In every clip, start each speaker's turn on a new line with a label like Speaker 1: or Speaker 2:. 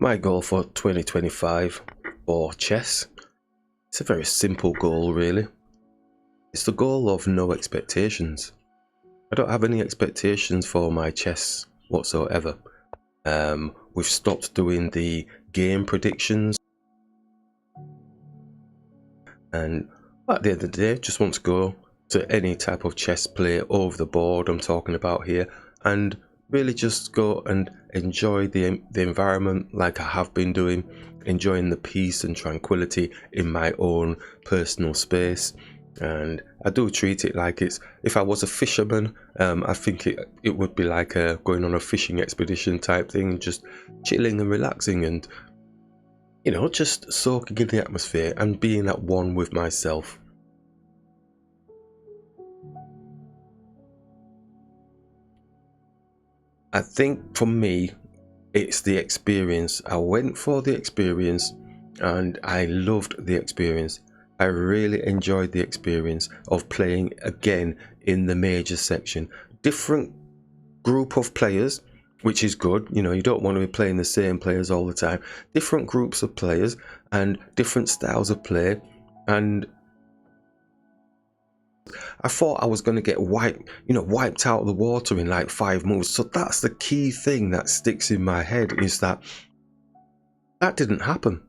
Speaker 1: My goal for 2025 for chess, it's a very simple goal really. It's the goal of no expectations. I don't have any expectations for my chess whatsoever. We've stopped doing the game predictions, and at the end of the day, just want to go to any type of chess play over the board I'm talking about here, and really just go and enjoy the environment like I have been doing, enjoying the peace and tranquility in my own personal space. And I do treat it like it's, if I was a fisherman, I think it would be like going on a fishing expedition type thing, just chilling and relaxing and, you know, just soaking in the atmosphere and being at one with myself. I think for me, it's the experience. I went for the experience and I loved the experience. I really enjoyed the experience of playing again in the major section. Different group of players, which is good. You know, you don't want to be playing the same players all the time. Different groups of players and different styles of play. And I thought I was going to get wiped out of the water in like 5 moves. So that's the key thing that sticks in my head, is that didn't happen.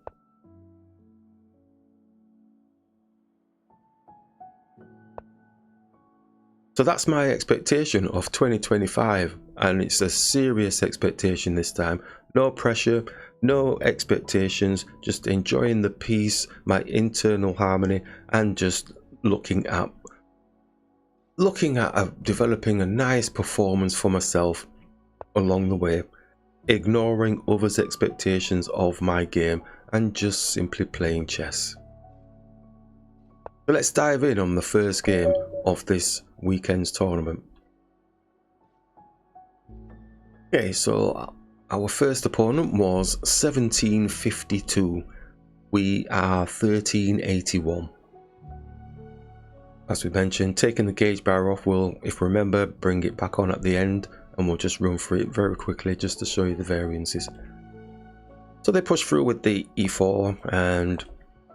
Speaker 1: So that's my expectation of 2025, and it's a serious expectation this time. No pressure, no expectations, just enjoying the peace, my internal harmony, and just looking at developing a nice performance for myself along the way, ignoring others' expectations of my game and just simply playing chess. But let's dive in on the first game of this weekend's tournament. Okay, so our first opponent was 1752. We are 1381. As we mentioned, taking the gauge bar off, we'll, if we remember, bring it back on at the end, and we'll just run through it very quickly just to show you the variances. So they pushed through with the e4 and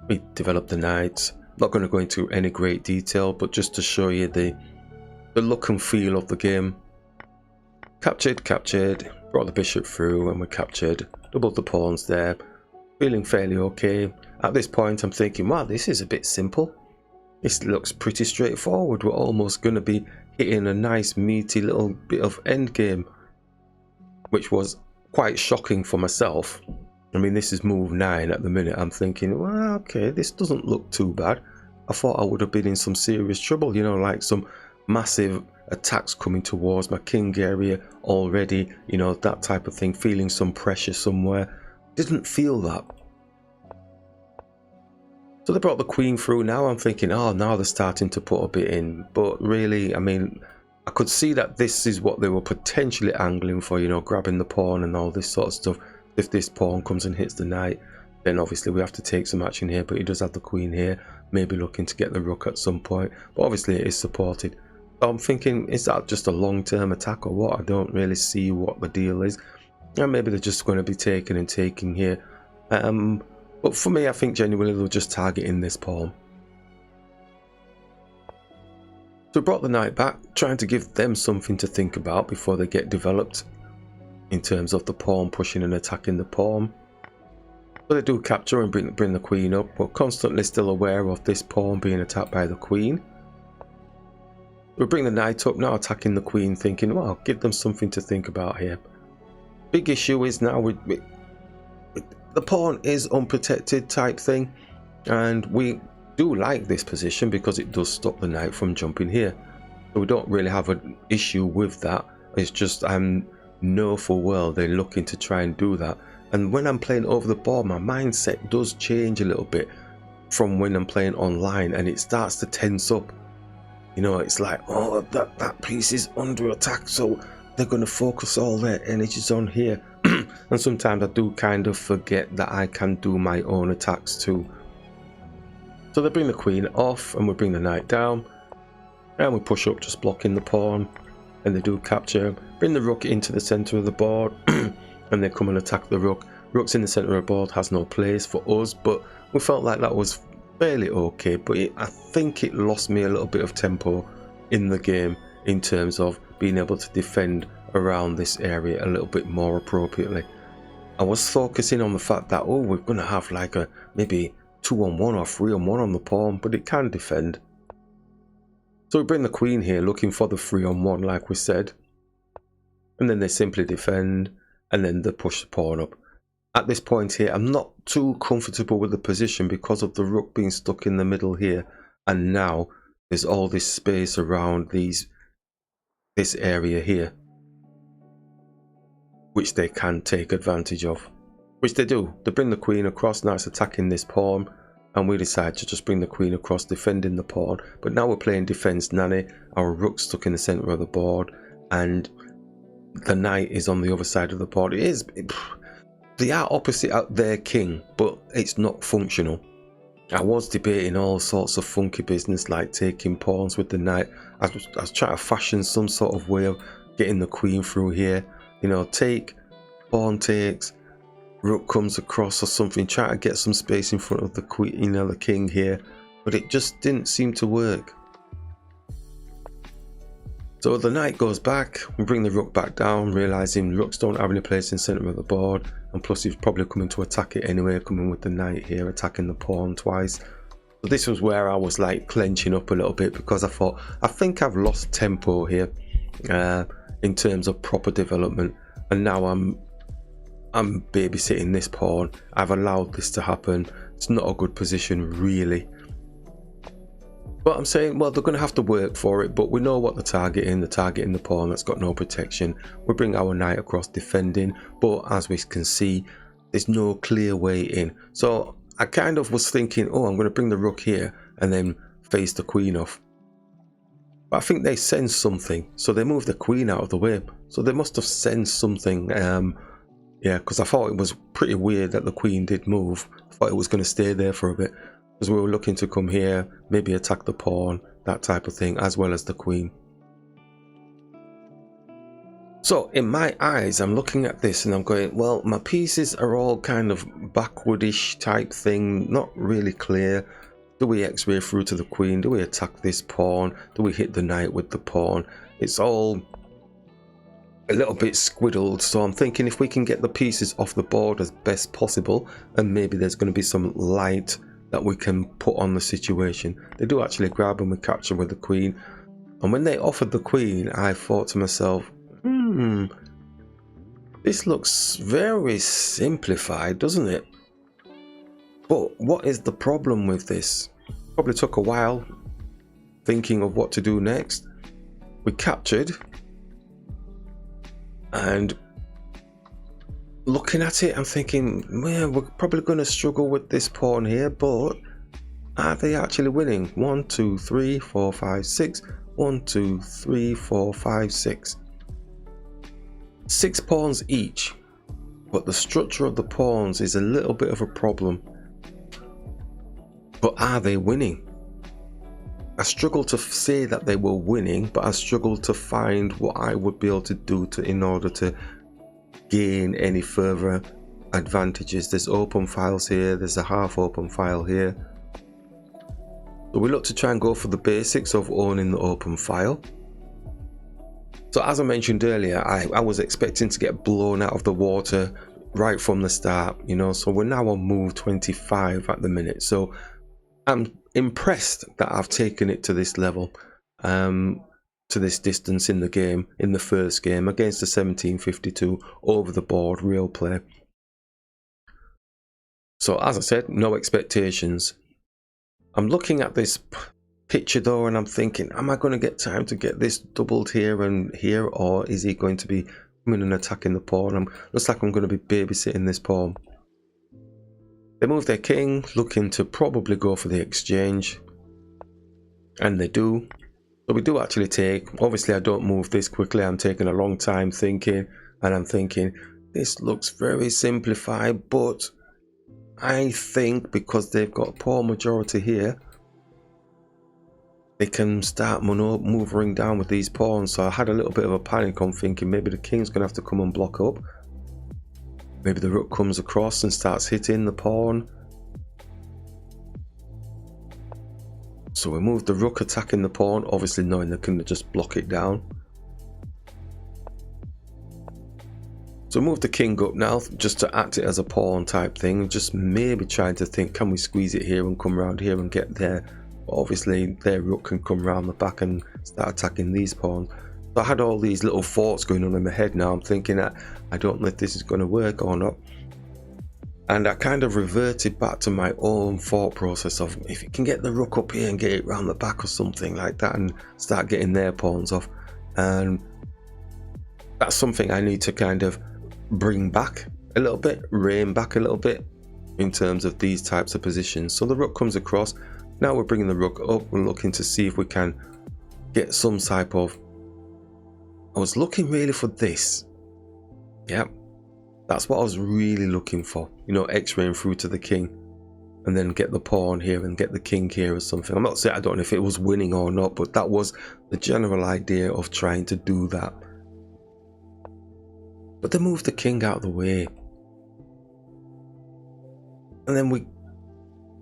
Speaker 1: we developed the knights. Not going to go into any great detail, but just to show you the look and feel of the game. Captured, brought the bishop through and we captured, doubled the pawns there, feeling fairly okay. At this point I'm thinking, wow, this is a bit simple. This looks pretty straightforward. We're almost going to be hitting a nice meaty little bit of endgame, which was quite shocking for myself. I mean, this is move 9 at the minute. I'm thinking, well, okay, this doesn't look too bad. I thought I would have been in some serious trouble, you know, like some massive attacks coming towards my king area already, you know, that type of thing, feeling some pressure somewhere. Didn't feel that. So they brought the queen through. Now I'm thinking, oh, now they're starting to put a bit in. But really, I mean, I could see that this is what they were potentially angling for, you know, grabbing the pawn and all this sort of stuff. If this pawn comes and hits the knight, then obviously we have to take some action here. But he does have the queen here, maybe looking to get the rook at some point. But obviously it is supported. So I'm thinking, is that just a long-term attack or what? I don't really see what the deal is. And maybe they're just going to be taking and taking here. But for me, I think genuinely they'll just targeting this pawn. So we brought the knight back, trying to give them something to think about before they get developed in terms of the pawn pushing and attacking the pawn. So they do capture and bring the queen up, but constantly still aware of this pawn being attacked by the queen. We bring the knight up, now attacking the queen, thinking, well, give them something to think about here. Big issue is now the pawn is unprotected type thing, and we do like this position because it does stop the knight from jumping here. So we don't really have an issue with that. It's just I know full well they're looking to try and do that. And when I'm playing over the board, my mindset does change a little bit from when I'm playing online, and it starts to tense up. You know, it's like, oh, that piece is under attack, so they're going to focus all their energies on here. And sometimes I do kind of forget that I can do my own attacks too. So they bring the queen off and we bring the knight down. And we push up, just blocking the pawn. And they do capture, bring the rook into the center of the board. And they come and attack the rook. Rooks in the center of the board has no place for us, but we felt like that was fairly okay. But I think it lost me a little bit of tempo in the game in terms of being able to defend around this area a little bit more appropriately. I was focusing on the fact that, oh, we're going to have like a maybe 2-on-1 or 3-on-1 on the pawn, but it can defend. So we bring the queen here looking for the 3-on-1 like we said, and then they simply defend, and then they push the pawn up. At this point here, I'm not too comfortable with the position because of the rook being stuck in the middle here, and now there's all this space around this area here, which they can take advantage of, which they do. They bring the queen across, now it's attacking this pawn, and we decide to just bring the queen across, defending the pawn. But now we're playing defense nanny, our rook's stuck in the center of the board, and the knight is on the other side of the board. They are opposite out their king, but it's not functional. I was debating all sorts of funky business like taking pawns with the knight. I was trying to fashion some sort of way of getting the queen through here. You know, take, pawn takes, rook comes across or something, try to get some space in front of the queen, you know, the king here, but it just didn't seem to work. So the knight goes back, we bring the rook back down, realizing rooks don't have any place in the center of the board, and plus he's probably coming to attack it anyway, coming with the knight here, attacking the pawn twice. So this was where I was like clenching up a little bit, because I thought, I think I've lost tempo here in terms of proper development, and now I'm babysitting this pawn. I've allowed this to happen. It's not a good position really. But I'm saying, well, they're going to have to work for it, but we know what they're targeting. They're targeting the pawn that's got no protection. We bring our knight across defending, but as we can see, there's no clear way in. So I kind of was thinking, oh, I'm going to bring the rook here and then face the queen off. But I think they sensed something, so they moved the queen out of the way. So they must have sensed something. Yeah, because I thought it was pretty weird that the queen did move. I thought it was going to stay there for a bit, because we were looking to come here, maybe attack the pawn, that type of thing, as well as the queen. So in my eyes, I'm looking at this and I'm going, well, my pieces are all kind of backwardish type thing, not really clear. Do we x-ray through to the queen? Do we attack this pawn? Do we hit the knight with the pawn? It's all a little bit squiddled, so I'm thinking if we can get the pieces off the board as best possible, and maybe there's going to be some light that we can put on the situation. They do actually grab and we capture with the queen, and when they offered the queen, I thought to myself, this looks very simplified, doesn't it? But what is the problem with this? Probably took a while thinking of what to do next. We captured, and looking at it, I'm thinking, well, we're probably going to struggle with this pawn here, but are they actually winning? 1, 2, 3, 4, 5, 6. 1, 2, 3, 4, 5, 6. 6 pawns each, but the structure of the pawns is a little bit of a problem. But are they winning? I struggle to say that they were winning, but I struggle to find what I would be able to do in order to gain any further advantages. There's open files here, there's a half open file here. So we look to try and go for the basics of owning the open file. So as I mentioned earlier, I was expecting to get blown out of the water right from the start, you know, so we're now on move 25 at the minute. So I'm impressed that I've taken it to this level, to this distance in the game, in the first game against the 1752 over the board real play. So as I said, no expectations. I'm looking at this picture though, and I'm thinking, am I going to get time to get this doubled here and here, or is he going to be coming and attacking the pawn? Looks like I'm going to be babysitting this pawn. They move their king, looking to probably go for the exchange, and they do. So we do actually take. Obviously I don't move this quickly, I'm taking a long time thinking, and I'm thinking this looks very simplified, but I think because they've got pawn majority here, they can start maneuvering down with these pawns. So I had a little bit of a panic on thinking maybe the king's gonna have to come and block up. Maybe the rook comes across and starts hitting the pawn. So we move the rook attacking the pawn, obviously knowing they can just block it down. So move the king up now, just to act it as a pawn type thing. Just maybe trying to think, can we squeeze it here and come around here and get there? But obviously their rook can come around the back and start attacking these pawns. So I had all these little thoughts going on in my head now. I'm thinking that I don't know if this is going to work or not. And I kind of reverted back to my own thought process of, if you can get the rook up here and get it round the back or something like that and start getting their pawns off. And that's something I need to kind of bring back a little bit, rein back a little bit in terms of these types of positions. So the rook comes across. Now we're bringing the rook up. We're looking to see if we can get some type of, I was looking really for this. Yep, that's what I was really looking for, you know, x-raying through to the king and then get the pawn here and get the king here or something. I'm not saying, I don't know if it was winning or not, but that was the general idea of trying to do that. But they moved the king out of the way. And then we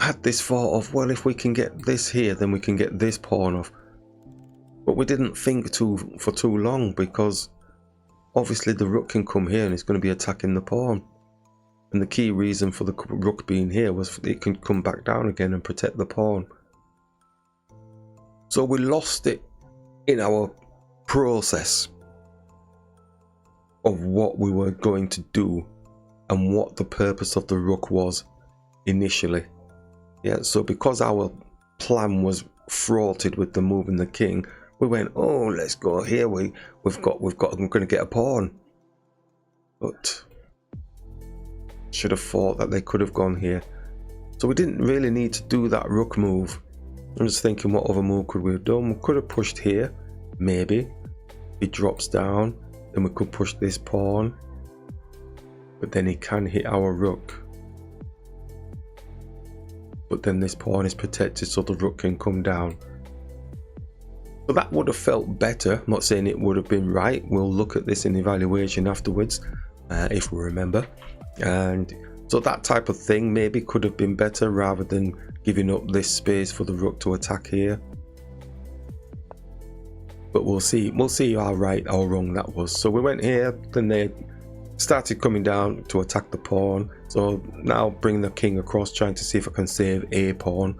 Speaker 1: had this thought of, well, if we can get this here, then we can get this pawn off. But we didn't think for too long, because obviously the rook can come here and it's going to be attacking the pawn. And the key reason for the rook being here was it can come back down again and protect the pawn. So we lost it in our process of what we were going to do and what the purpose of the rook was initially. Yeah, so because our plan was fraughted with the moving the king, we went, oh, let's go here. I'm going to get a pawn. But should have thought that they could have gone here. So we didn't really need to do that rook move. I'm just thinking, what other move could we have done? We could have pushed here, maybe. He drops down. Then we could push this pawn, but then he can hit our rook. But then this pawn is protected so the rook can come down. So that would have felt better. I'm not saying it would have been right. We'll look at this in evaluation afterwards, if we remember. And so that type of thing maybe could have been better rather than giving up this space for the rook to attack here. But we'll see how right or wrong that was. So we went here, then they started coming down to attack the pawn. So now bring the king across, trying to see if I can save a pawn.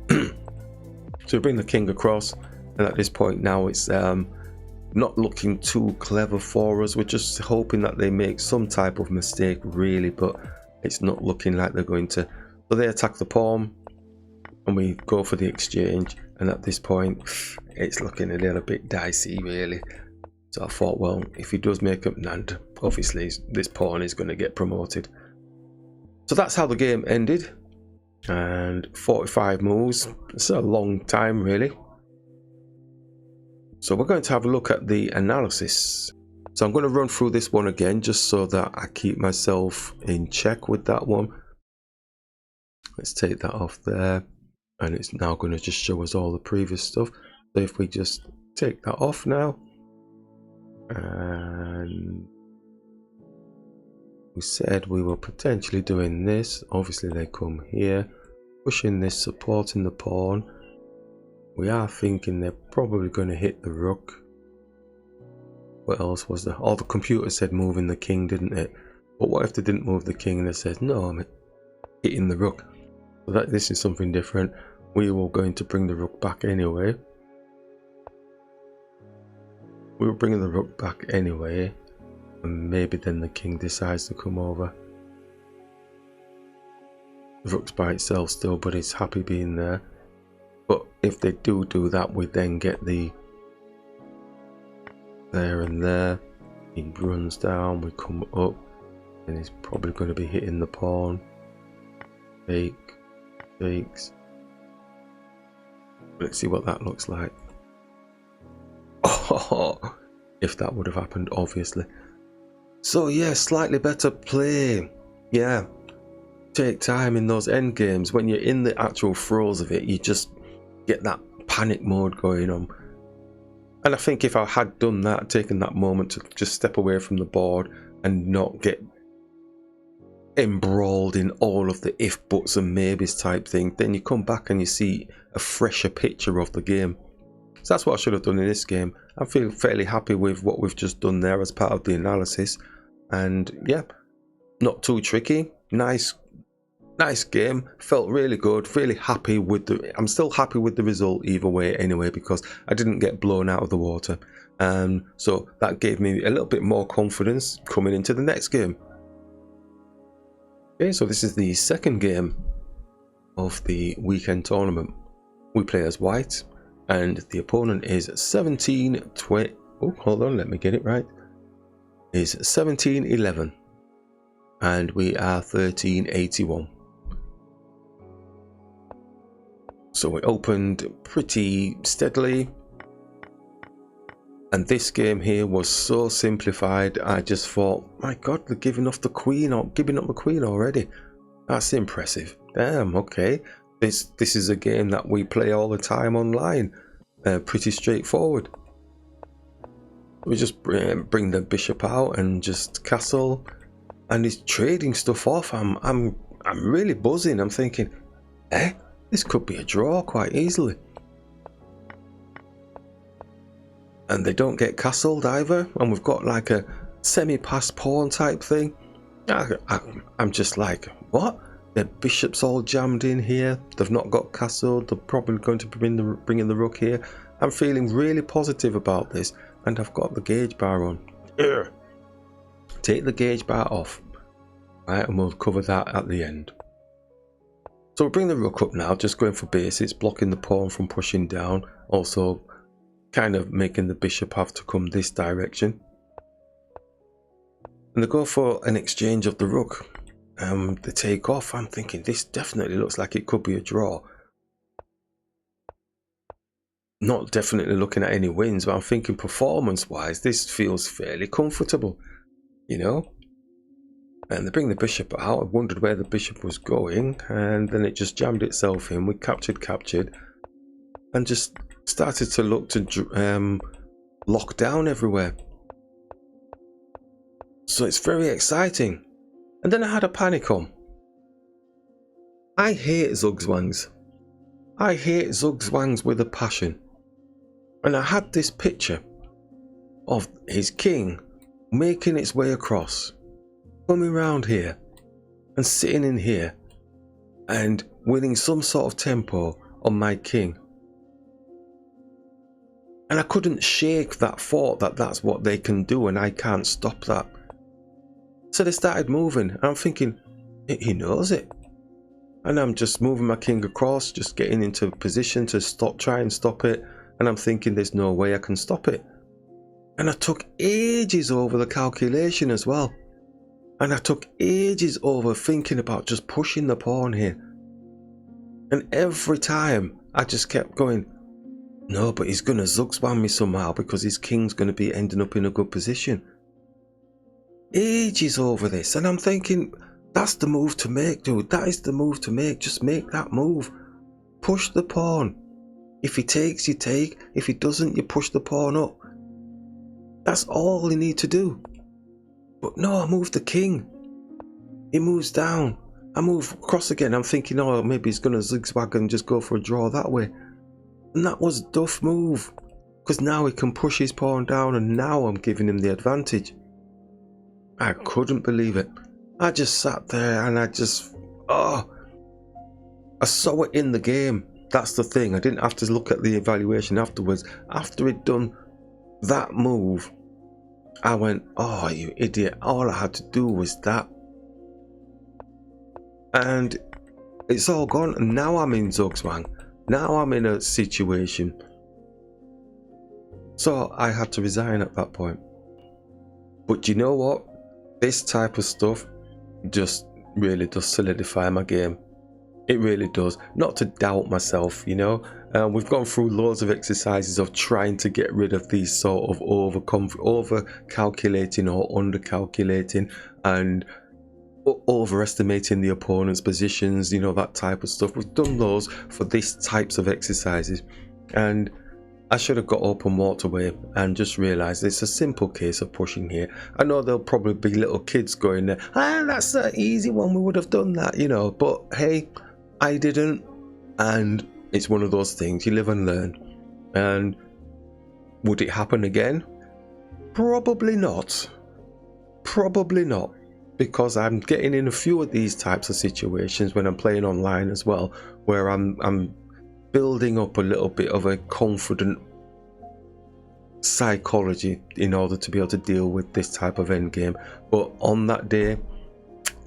Speaker 1: So we bring the king across, and at this point now it's not looking too clever for us. We're just hoping that they make some type of mistake really, but it's not looking like they're going to. So they attack the pawn and we go for the exchange, and at this point it's looking a little bit dicey really. So I thought, well, if he does make up Nand, obviously this pawn is going to get promoted. So that's how the game ended, and 45 moves. It's a long time really. So we're going to have a look at the analysis. So I'm going to run through this one again just so that I keep myself in check with that one. Let's take that off there, and it's now going to just show us all the previous stuff. So if we just take that off now, and we said we were potentially doing this. Obviously they come here, pushing this, supporting the pawn. We are thinking they're probably going to hit the rook. What else was there? Oh, the computer said moving the king, didn't it? But what if they didn't move the king and they said, no, I'm hitting the rook? So this is something different. We were going to bring the rook back anyway. We were bringing the rook back anyway. And maybe then the king decides to come over. The rook's by itself still, but it's happy being there. But if they do that, we then get the there and there. He runs down, we come up, and he's probably going to be hitting the pawn. Takes. Let's see what that looks like. Oh, if that would have happened, obviously. So yeah, slightly better play. Yeah, take time in those end games. When you're in the actual throes of it, you just get that panic mode going on. And I think if I had done that, taken that moment to just step away from the board and not get embroiled in all of the if, buts and maybes type thing. Then you come back and you see a fresher picture of the game. So that's what I should have done in this game. I feel fairly happy with what we've just done there as part of the analysis. And yeah, not too tricky. Nice game. Felt really good. Really happy with the... I'm still happy with the result either way anyway, because I didn't get blown out of the water. So that gave me a little bit more confidence coming into the next game. Okay, so this is the second game of the weekend tournament. We play as white, and the opponent is 17-20. Oh, hold on, let me get it right. Is 17-11, and we are 13-81. So we opened pretty steadily, and this game here was so simplified. I just thought, my God, they're giving up the queen already. That's impressive. Damn, okay. This is a game that we play all the time online. Pretty straightforward. We just bring the bishop out and just castle, and he's trading stuff off. I'm really buzzing. I'm thinking, this could be a draw quite easily. And they don't get castled either, and we've got like a semi-pass pawn type thing. I'm just like, what? The bishop's all jammed in here. They've not got castled. They're probably going to bring in the rook here. I'm feeling really positive about this, and I've got the gauge bar on. Urgh. Take the gauge bar off, right, and we'll cover that at the end. So we'll bring the rook up now, just going for basics, blocking the pawn from pushing down, also kind of making the bishop have to come this direction. And they go for an exchange of the rook. They take off. I'm thinking this definitely looks like it could be a draw. Not definitely looking at any wins, but I'm thinking performance wise this feels fairly comfortable, you know. And they bring the bishop out. I wondered where the bishop was going, and then it just jammed itself in. We captured, and just started to look to lock down everywhere. So it's very exciting. And then I had a panic on. I hate Zugzwangs. I hate Zugzwangs with a passion. And I had this picture of his king making its way across, coming round here and sitting in here and winning some sort of tempo on my king. And I couldn't shake that thought that that's what they can do and I can't stop that. So they started moving, and I'm thinking, he knows it. And I'm just moving my king across, just getting into position to try and stop it. And I'm thinking there's no way I can stop it. And I took ages over the calculation as well. And I took ages over thinking about just pushing the pawn here. And every time I just kept going, no, but he's going to Zugzwang me somehow because his king's going to be ending up in a good position. Ages over this, and I'm thinking, that's the move to make, dude. That is the move to make. Just make that move. Push the pawn. If he takes, you take. If he doesn't, you push the pawn up. That's all you need to do. But no, I move the king. He moves down. I move across again. I'm thinking, oh, maybe he's going to zigzag and just go for a draw that way. And that was a duff move, because now he can push his pawn down, and now I'm giving him the advantage. I couldn't believe it. I just sat there and I saw it in the game. That's the thing. I didn't have to look at the evaluation afterwards. After he'd done that move, I went, oh, you idiot. All I had to do was that. And it's all gone. And now I'm in Zugzwang. Now I'm in a situation. So I had to resign at that point. But you know what? This type of stuff just really does solidify my game. It really does. Not to doubt myself, you know. We've gone through loads of exercises of trying to get rid of these sort of over-calculating or under-calculating and overestimating the opponent's positions, you know, that type of stuff. We've done those for these types of exercises. And I should have got up and walked away and just realized it's a simple case of pushing here. I know there'll probably be little kids going there, that's an easy one, we would have done that, you know, but hey, I didn't, and it's one of those things, you live and learn. And would it happen again? Probably not. Probably not, because I'm getting in a few of these types of situations when I'm playing online as well, where I'm building up a little bit of a confident psychology in order to be able to deal with this type of endgame. But on that day,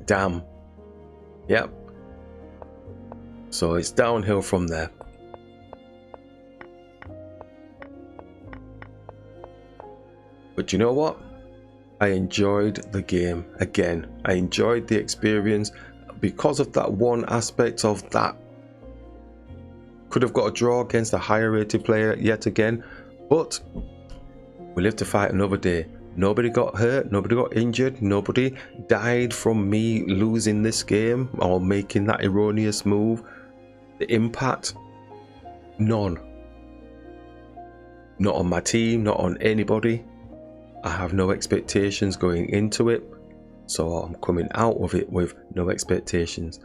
Speaker 1: damn, yep. So it's downhill from there. But you know what? I enjoyed the game again. I enjoyed the experience because of that one aspect of that. Could have got a draw against a higher rated player yet again, but we live to fight another day. Nobody got hurt, nobody got injured, nobody died from me losing this game or making that erroneous move. The impact, none. Not on my team, not on anybody. I have no expectations going into it, so I'm coming out of it with no expectations.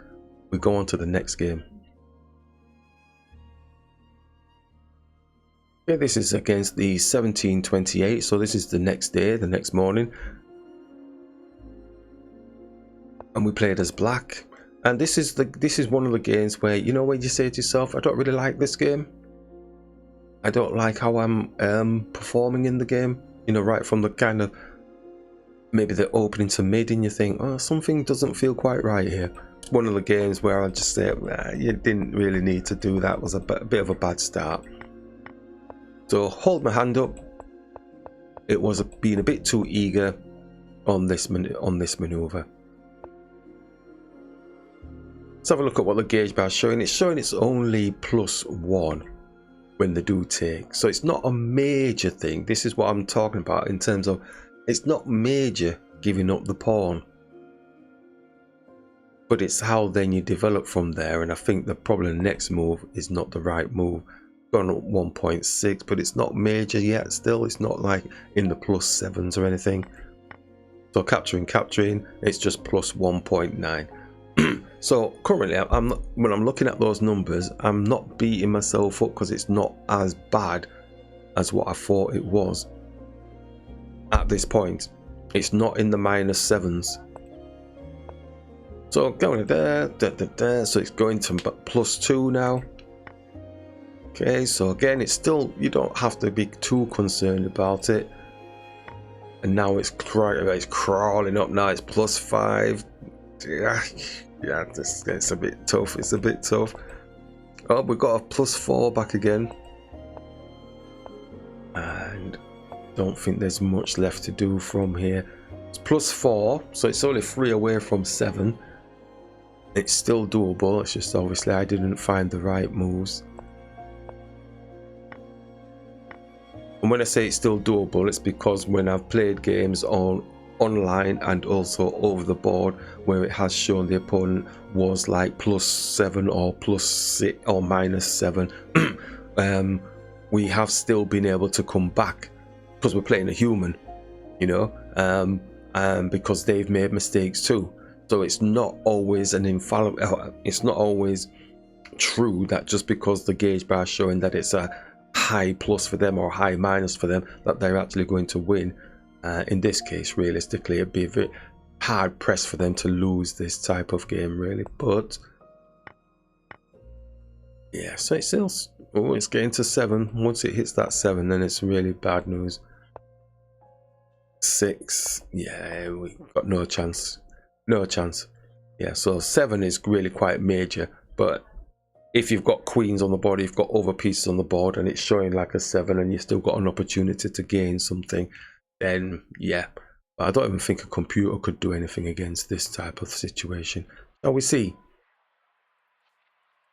Speaker 1: We go on to the next game. Okay, this is against the 1728, so this is the next day, the next morning. And we played as black. And this is one of the games where, you know, when you say to yourself, I don't really like this game. I don't like how I'm performing in the game. You know, right from the kind of maybe the opening to mid, and you think, oh, something doesn't feel quite right here. One of the games where I just say, you didn't really need to do that. It was a bit of a bad start. So hold my hand up. It was being a bit too eager on this maneuver. Let's have a look at what the gauge bar is showing. It's showing it's only +1 when they do take. So it's not a major thing. This is what I'm talking about in terms of it's not major giving up the pawn. But it's how then you develop from there. And I think that probably the next move is not the right move. Gone up 1.6, but it's not major yet still. It's not like in the +7s or anything. So capturing, it's just +1.9. So currently, when I'm looking at those numbers, I'm not beating myself up because it's not as bad as what I thought it was at this point. It's not in the -7s. So going there, so it's going to +2 now. Okay, so again, it's still, you don't have to be too concerned about it. And now it's crawling up now, it's +5. Yeah, it's a bit tough, it's a bit tough. Oh, we got a +4 back again. And don't think there's much left to do from here. It's +4, so it's only 3 away from 7. It's still doable, it's just obviously I didn't find the right moves. And when I say it's still doable, it's because when I've played games online and also over the board where it has shown the opponent was like +7 or +6 or -7, we have still been able to come back because we're playing a human, you know, because they've made mistakes too. So it's not always an infallible, it's not always true that just because the gauge bar is showing that it's a high plus for them or high minus for them that they're actually going to win. In this case, realistically, it'd be a bit hard pressed for them to lose this type of game, really. But yeah, so it's still, oh, it's getting to 7. Once it hits that 7, then it's really bad news. 6, yeah, we got no chance, no chance. Yeah, so 7 is really quite major, but if you've got queens on the board, you've got other pieces on the board, and it's showing like a 7, and you've still got an opportunity to gain something, then yeah. But I don't even think a computer could do anything against this type of situation. Shall we see?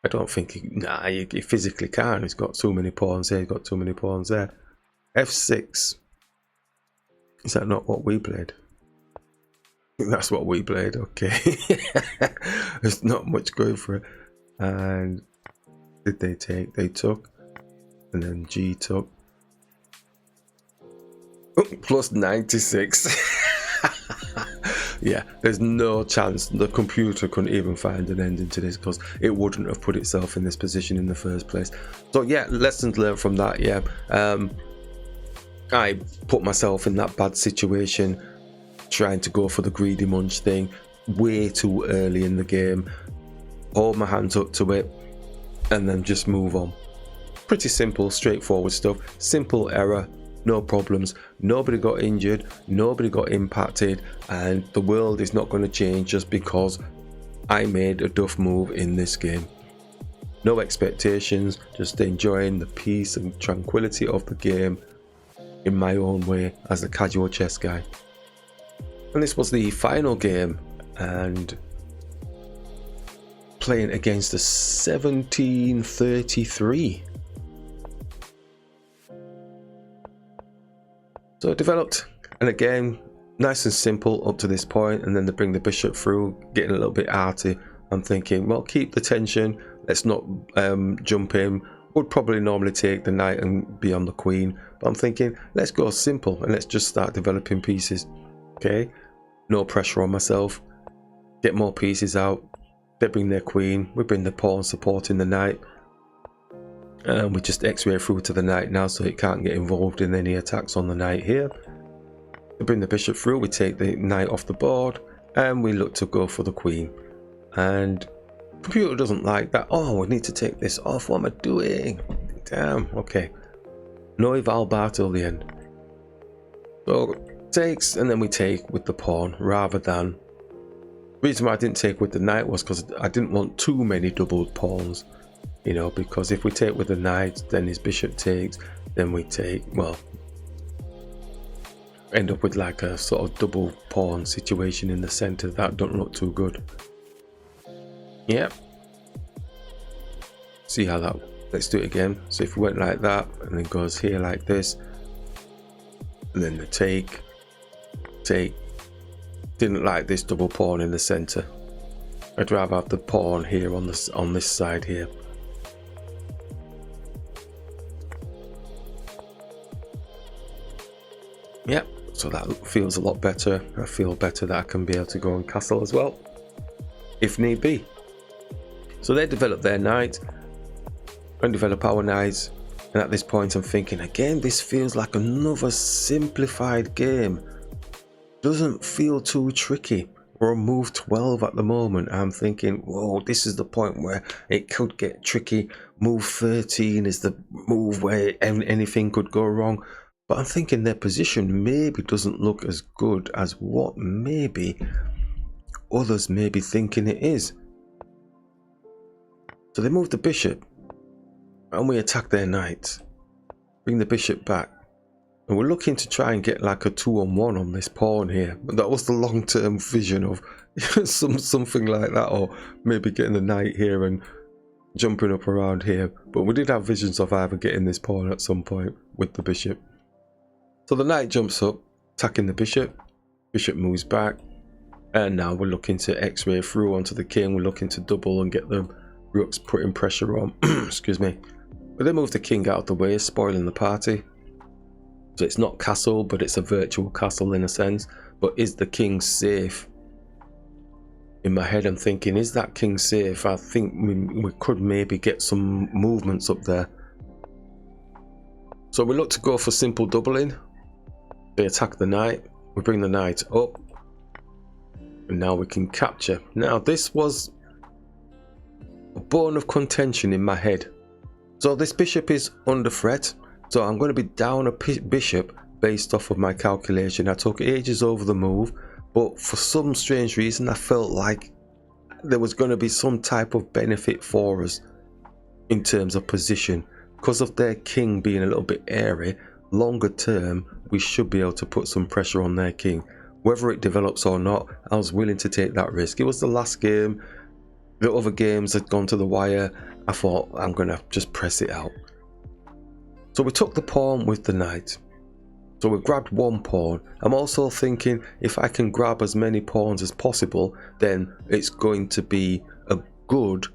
Speaker 1: I don't think he physically can. He's got too many pawns here, he's got too many pawns there. F6. Is that not what we played? That's what we played, okay. There's not much going for it. And did they take? They took. and then G took. Oh, plus 96. Yeah, there's no chance the computer couldn't even find an ending to this, because it wouldn't have put itself in this position in the first place. So yeah, lessons learned from that. Yeah, I put myself in that bad situation trying to go for the greedy munch thing way too early in the game, hold my hands up to it, and then just move on. Pretty simple, straightforward stuff. Simple error, no problems, nobody got injured, nobody got impacted, and the world is not going to change just because I made a duff move in this game. No expectations, just enjoying the peace and tranquility of the game in my own way as a casual chess guy. And this was the final game, and playing against a 1733. So it developed, and again, nice and simple up to this point, and then they bring the bishop through, getting a little bit arty. I'm thinking, well, keep the tension, let's not jump in. Would probably normally take the knight and be on the queen, but I'm thinking, let's go simple and let's just start developing pieces. Okay, no pressure on myself, get more pieces out. They bring their queen, we bring the pawn supporting the knight. We just x-ray through to the knight now, so it can't get involved in any attacks on the knight here. We bring the bishop through, we take the knight off the board, and we look to go for the queen. And the computer doesn't like that. Oh, we need to take this off, what am I doing? Damn, okay. No eval bar till the end. So takes, and then we take with the pawn rather than... The reason why I didn't take with the knight was because I didn't want too many doubled pawns. You know, because if we take with the knight, then his bishop takes, then we take, well, end up with like a sort of double pawn situation in the center. That don't look too good. Yep. See how that, let's do it again. So if we went like that, and then goes here like this, and then the take, didn't like this double pawn in the center. I'd rather have the pawn here on this side here. Yep, so that feels a lot better. I feel better that I can be able to go and castle as well, if need be. So they develop their knight and develop our knights, and at this point I'm thinking, again, this feels like another simplified game. Doesn't feel too tricky. We're on move 12 at the moment. I'm thinking, whoa, this is the point where it could get tricky. Move 13 is the move where anything could go wrong. But I'm thinking their position maybe doesn't look as good as what maybe others may be thinking it is. So they move the bishop, and we attack their knight. Bring the bishop back. And we're looking to try and get like a 2-on-1 on this pawn here. But that was the long-term vision of something like that, or maybe getting the knight here and jumping up around here. But we did have visions of either getting this pawn at some point with the bishop. So the knight jumps up, attacking the bishop. Bishop moves back, and now we're looking to x-ray through onto the king. We're looking to double and get the rooks putting pressure on. Excuse me. But they move the king out of the way, spoiling the party. So it's not castle, but it's a virtual castle in a sense. But is the king safe? In my head I'm thinking, is that king safe? I think we could maybe get some movements up there. So we look to go for simple doubling. They attack the knight. We bring the knight up. And now we can capture. Now this was a bone of contention in my head. So this bishop is under threat. So I'm going to be down a bishop based off of my calculation. I took ages over the move, but for some strange reason I felt like there was going to be some type of benefit for us in terms of position. Because of their king being a little bit airy, longer term we should be able to put some pressure on their king. Whether it develops or not, I was willing to take that risk. It was the last game. The other games had gone to the wire. I thought, I'm going to just press it out. So we took the pawn with the knight. So we grabbed one pawn. I'm also thinking, if I can grab as many pawns as possible, then it's going to be a good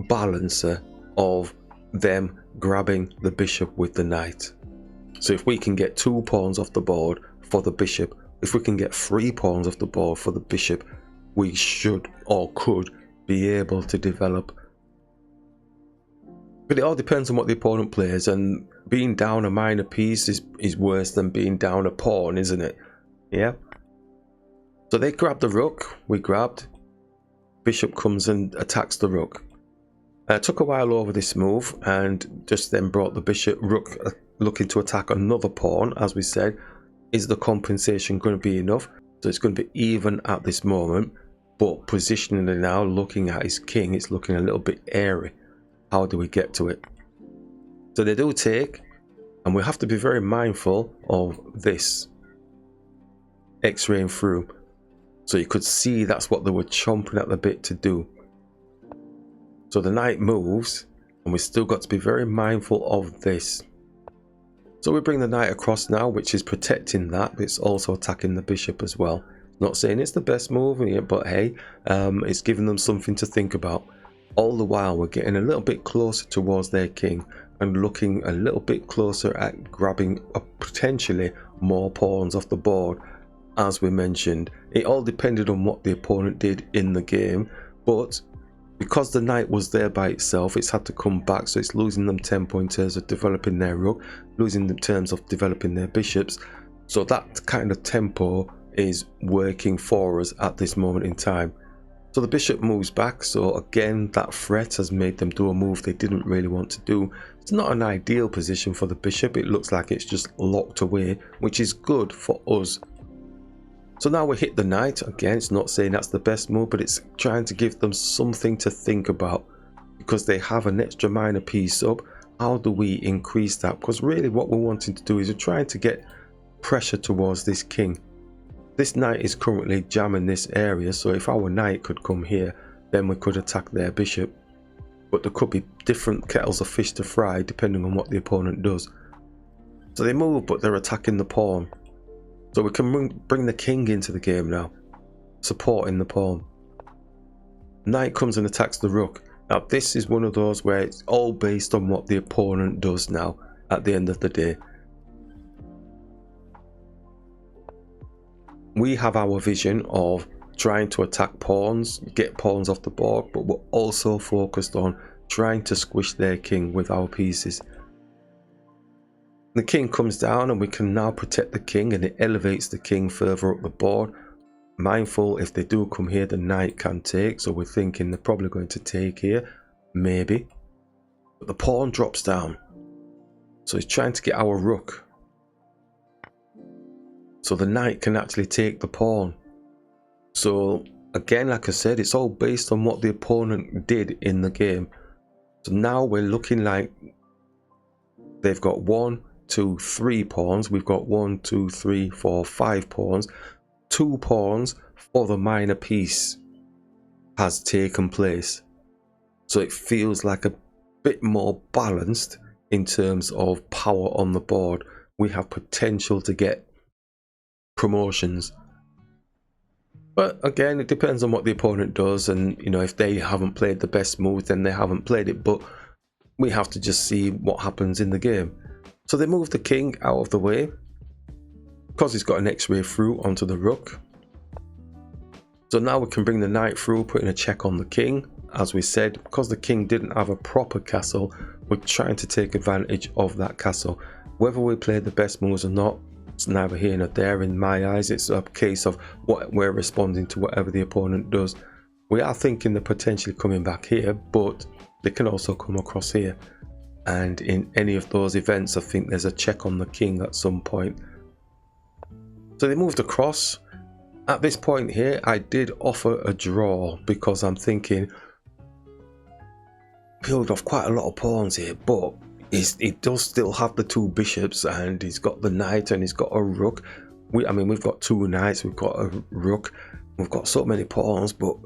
Speaker 1: balancer of them grabbing the bishop with the knight. So if we can get 2 pawns off the board for the bishop, if we can get 3 pawns off the board for the bishop, we should or could be able to develop. But it all depends on what the opponent plays, and being down a minor piece is worse than being down a pawn, isn't it? Yeah. So they grabbed the rook, we grabbed. Bishop comes and attacks the rook. It took a while over this move, and just then brought the bishop. Rook looking to attack another pawn. As we said, is the compensation going to be enough? So it's going to be even at this moment, but positionally now, looking at his king, it's looking a little bit airy. How do we get to it? So they do take, and we have to be very mindful of this X-raying through. So you could see that's what they were chomping at the bit to do. So the knight moves, and we still got to be very mindful of this. So we bring the knight across now, which is protecting that, but it's also attacking the bishop as well. Not saying it's the best move, but hey, it's giving them something to think about. All the while we're getting a little bit closer towards their king and looking a little bit closer at grabbing potentially more pawns off the board. As we mentioned, it all depended on what the opponent did in the game, but because the knight was there by itself, it's had to come back, so it's losing them tempo in terms of developing their rook, losing in terms of developing their bishops. So that kind of tempo is working for us at this moment in time. So the bishop moves back, so again that threat has made them do a move they didn't really want to do. It's not an ideal position for the bishop, it looks like it's just locked away, which is good for us. So now we hit the knight. Again, it's not saying that's the best move, but it's trying to give them something to think about, because they have an extra minor piece up. How do we increase that? Because really what we're wanting to do is we're trying to get pressure towards this king. This knight is currently jamming this area, so if our knight could come here, then we could attack their bishop. But there could be different kettles of fish to fry depending on what the opponent does. So they move, but they're attacking the pawn. So we can bring the king into the game now, supporting the pawn. Knight comes and attacks the rook. Now this is one of those where it's all based on what the opponent does now at the end of the day. We have our vision of trying to attack pawns, get pawns off the board, but we're also focused on trying to squish their king with our pieces. The king comes down, and we can now protect the king, and it elevates the king further up the board. Mindful, if they do come here, the knight can take, so we're thinking they're probably going to take here, maybe. But the pawn drops down, so he's trying to get our rook. So the knight can actually take the pawn. So again, like I said, it's all based on what the opponent did in the game. So now we're looking like they've got 1, 2, 3 pawns. We've got 1, 2, 3, 4, 5 pawns. 2 pawns for the minor piece has taken place. So it feels like a bit more balanced in terms of power on the board. We have potential to get promotions. But again, it depends on what the opponent does, and if they haven't played the best move, then they haven't played it. But we have to just see what happens in the game. So they move the king out of the way because he's got an X-ray through onto the rook. So now we can bring the knight through, putting a check on the king. As we said, because the king didn't have a proper castle, we're trying to take advantage of that castle. Whether we play the best moves or not, it's neither here nor there in my eyes. It's a case of what we're responding to whatever the opponent does. We are thinking they're potentially coming back here, but they can also come across here. And in any of those events, I think there's a check on the king at some point. So they moved across. At this point here, I did offer a draw because I'm thinking, peeled off quite a lot of pawns here, but he does still have the 2 bishops, and he's got the knight, and he's got a rook. We've got 2 knights, we've got a rook, we've got so many pawns, but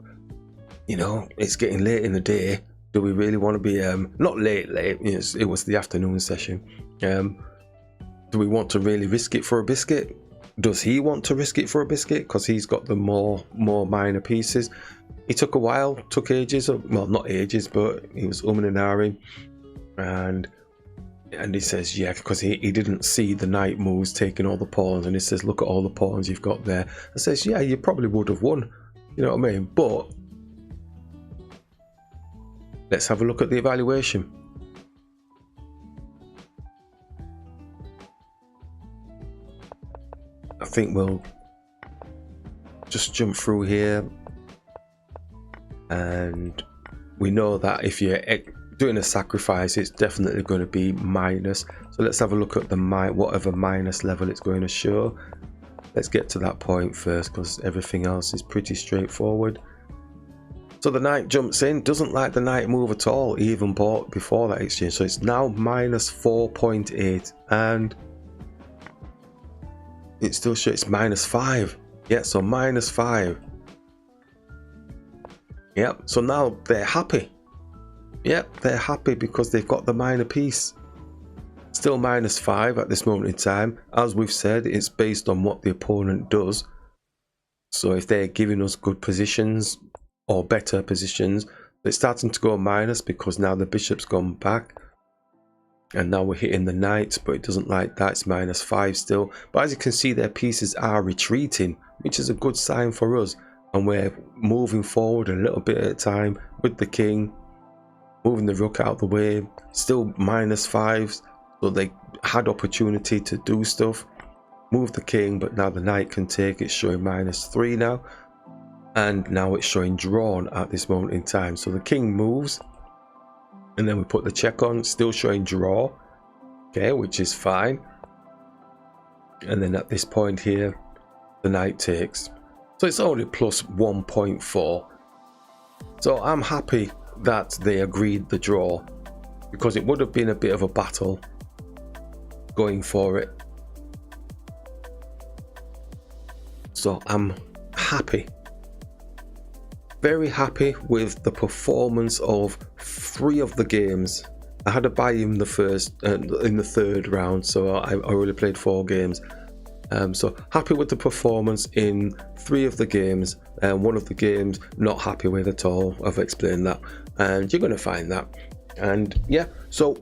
Speaker 1: it's getting late in the day. Do we really want to be not late? It was the afternoon session. Do we want to really risk it for a biscuit? Does he want to risk it for a biscuit because he's got the more minor pieces? It took a while, took ages. Well, not ages, but he was umming and ahhing, and And he says, yeah, because he didn't see the knight moves taking all the pawns, and he says, look at all the pawns you've got there. I says, yeah, you probably would have won, you know what I mean? But let's have a look at the evaluation. I think we'll just jump through here, and we know that if you're doing a sacrifice, it's definitely going to be minus. So let's have a look at the whatever minus level it's going to show. Let's get to that point first, because everything else is pretty straightforward. So the knight jumps in, doesn't like the knight move at all. He even bought before that exchange, so it's now minus 4.8, and it still shows it's minus 5. Yeah, so minus 5. Yep, so now they're happy. Yep, they're happy because they've got the minor piece. Still minus 5 at this moment in time. As we've said, it's based on what the opponent does. So if they're giving us good positions or better positions, it's starting to go minus because now the bishop's gone back. And now we're hitting the knights, but it doesn't like that. It's minus 5 still. But as you can see, their pieces are retreating, which is a good sign for us. And we're moving forward a little bit at a time with the king. Moving the rook out the way, still minus 5, so they had opportunity to do stuff. Move the king, but now the knight can take. It's showing minus 3 now, and now it's showing drawn at this moment in time. So the king moves, and then we put the check on, still showing draw, okay, which is fine. And then at this point here, the knight takes. So it's only plus 1.4. So I'm happy that they agreed the draw, because it would have been a bit of a battle going for it. So I'm happy, very happy with the performance of 3 of the games. I had to buy him the first in the 3rd round, so I already played 4 games. So happy with the performance in 3 of the games, and 1 of the games not happy with at all. I've explained that, and you're going to find that. And yeah, so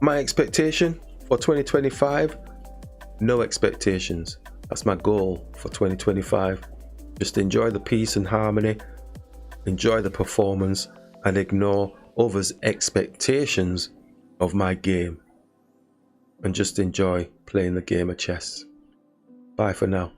Speaker 1: my expectation for 2025, no expectations. That's my goal for 2025. Just enjoy the peace and harmony, enjoy the performance, and ignore others' expectations of my game, and just enjoy playing the game of chess. Bye for now.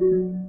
Speaker 1: you.